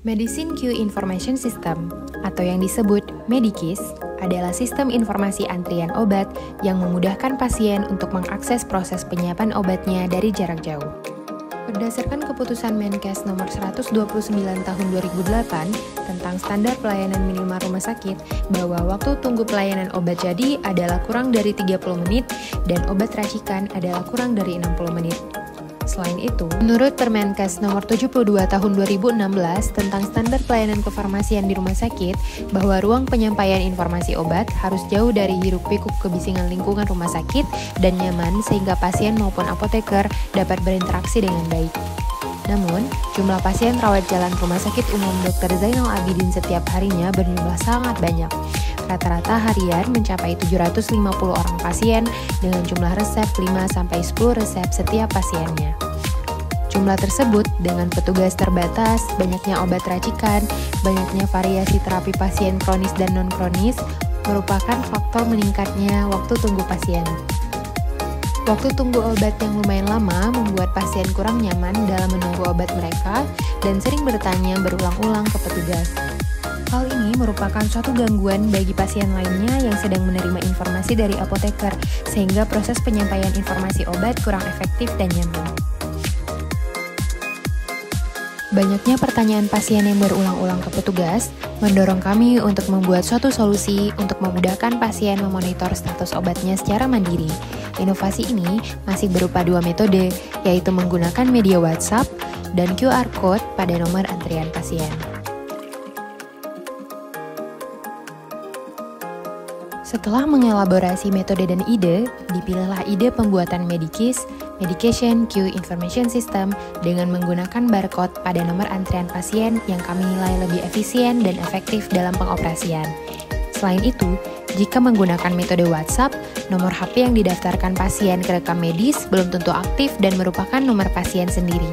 Medicine Queue Information System, atau yang disebut Medikis, adalah sistem informasi antrian obat yang memudahkan pasien untuk mengakses proses penyiapan obatnya dari jarak jauh. Berdasarkan keputusan Menkes nomor 129 tahun 2008 tentang standar pelayanan minimal rumah sakit, bahwa waktu tunggu pelayanan obat jadi adalah kurang dari 30 menit dan obat racikan adalah kurang dari 60 menit. Selain itu, menurut Permenkes nomor 72 tahun 2016 tentang standar pelayanan kefarmasian di rumah sakit, bahwa ruang penyampaian informasi obat harus jauh dari hiruk-pikuk kebisingan lingkungan rumah sakit dan nyaman sehingga pasien maupun apoteker dapat berinteraksi dengan baik. Namun, jumlah pasien rawat jalan Rumah Sakit Umum Dr. Zainal Abidin setiap harinya berjumlah sangat banyak. Rata-rata harian mencapai 750 orang pasien dengan jumlah resep 5-10 resep setiap pasiennya. Jumlah tersebut dengan petugas terbatas, banyaknya obat racikan, banyaknya variasi terapi pasien kronis dan non-kronis merupakan faktor meningkatnya waktu tunggu pasien. Waktu tunggu obat yang lumayan lama membuat pasien kurang nyaman dalam menunggu obat mereka dan sering bertanya berulang-ulang ke petugas. Hal ini merupakan suatu gangguan bagi pasien lainnya yang sedang menerima informasi dari apoteker, sehingga proses penyampaian informasi obat kurang efektif dan nyaman. Banyaknya pertanyaan pasien yang berulang-ulang ke petugas mendorong kami untuk membuat suatu solusi untuk memudahkan pasien memonitor status obatnya secara mandiri. Inovasi ini masih berupa dua metode, yaitu menggunakan media WhatsApp dan QR Code pada nomor antrian pasien. Setelah mengelaborasi metode dan ide, dipilihlah ide pembuatan Medikis, Medication Queue Information System, dengan menggunakan barcode pada nomor antrian pasien yang kami nilai lebih efisien dan efektif dalam pengoperasian. Selain itu, jika menggunakan metode WhatsApp, nomor HP yang didaftarkan pasien ke rekam medis belum tentu aktif dan merupakan nomor pasien sendiri.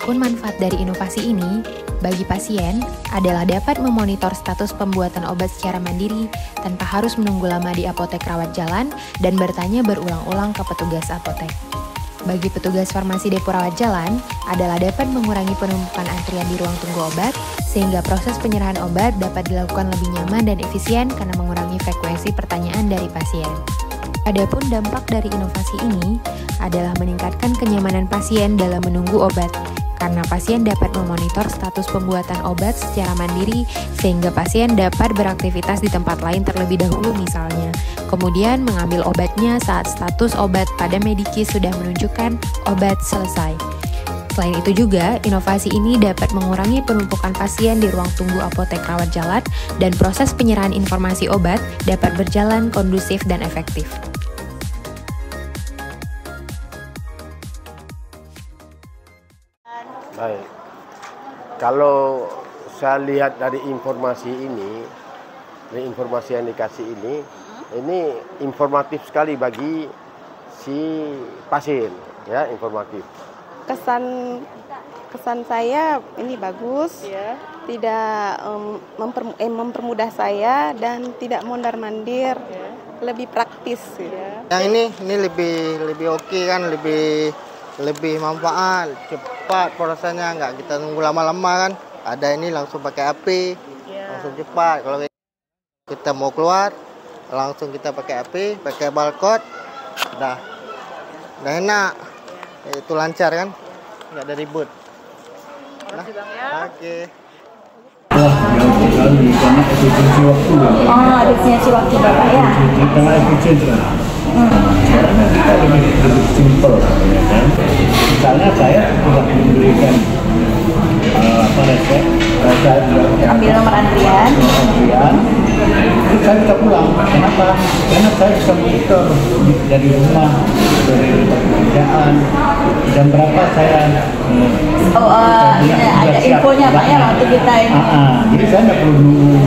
Pun manfaat dari inovasi ini bagi pasien adalah dapat memonitor status pembuatan obat secara mandiri tanpa harus menunggu lama di apotek rawat jalan dan bertanya berulang-ulang ke petugas apotek. Bagi petugas farmasi depo rawat jalan adalah dapat mengurangi penumpukan antrian di ruang tunggu obat sehingga proses penyerahan obat dapat dilakukan lebih nyaman dan efisien karena mengurangi frekuensi pertanyaan dari pasien. Adapun dampak dari inovasi ini adalah meningkatkan kenyamanan pasien dalam menunggu obat, karena pasien dapat memonitor status pembuatan obat secara mandiri sehingga pasien dapat beraktivitas di tempat lain terlebih dahulu misalnya, kemudian mengambil obatnya saat status obat pada Medikis sudah menunjukkan obat selesai. Selain itu juga, inovasi ini dapat mengurangi penumpukan pasien di ruang tunggu apotek rawat jalan dan proses penyerahan informasi obat dapat berjalan kondusif dan efektif. Baik, kalau saya lihat dari informasi ini, dari informasi yang dikasih ini informatif sekali bagi si pasien, ya, informatif. Kesan saya ini bagus, ya. Tidak mempermudah saya dan tidak mondar-mandir, ya. Lebih praktis. Ya. Yang ini lebih oke kan, lebih manfaat, cepat prosesnya, nggak kita nunggu lama-lama kan. Ada ini langsung pakai HP, langsung cepat. Kalau kita mau keluar, langsung kita pakai HP, pakai barcode, udah enak. Itu lancar kan, nggak ada ribut. Nah, oke. Karena efisiensi waktu. Oh, efisiensi waktu Bapak ya? Karena efisiensi. Karena kita lebih simpel, ya kan? Misalnya saya sudah memberikan resep, ambil nomor antrian, terus saya bisa pulang. Kenapa? Karena saya bisa monitor dari rumah, dari pekerjaan, jam berapa saya. ada infonya Pak ya waktu kita ini. Jadi saya nggak perlu nunggu.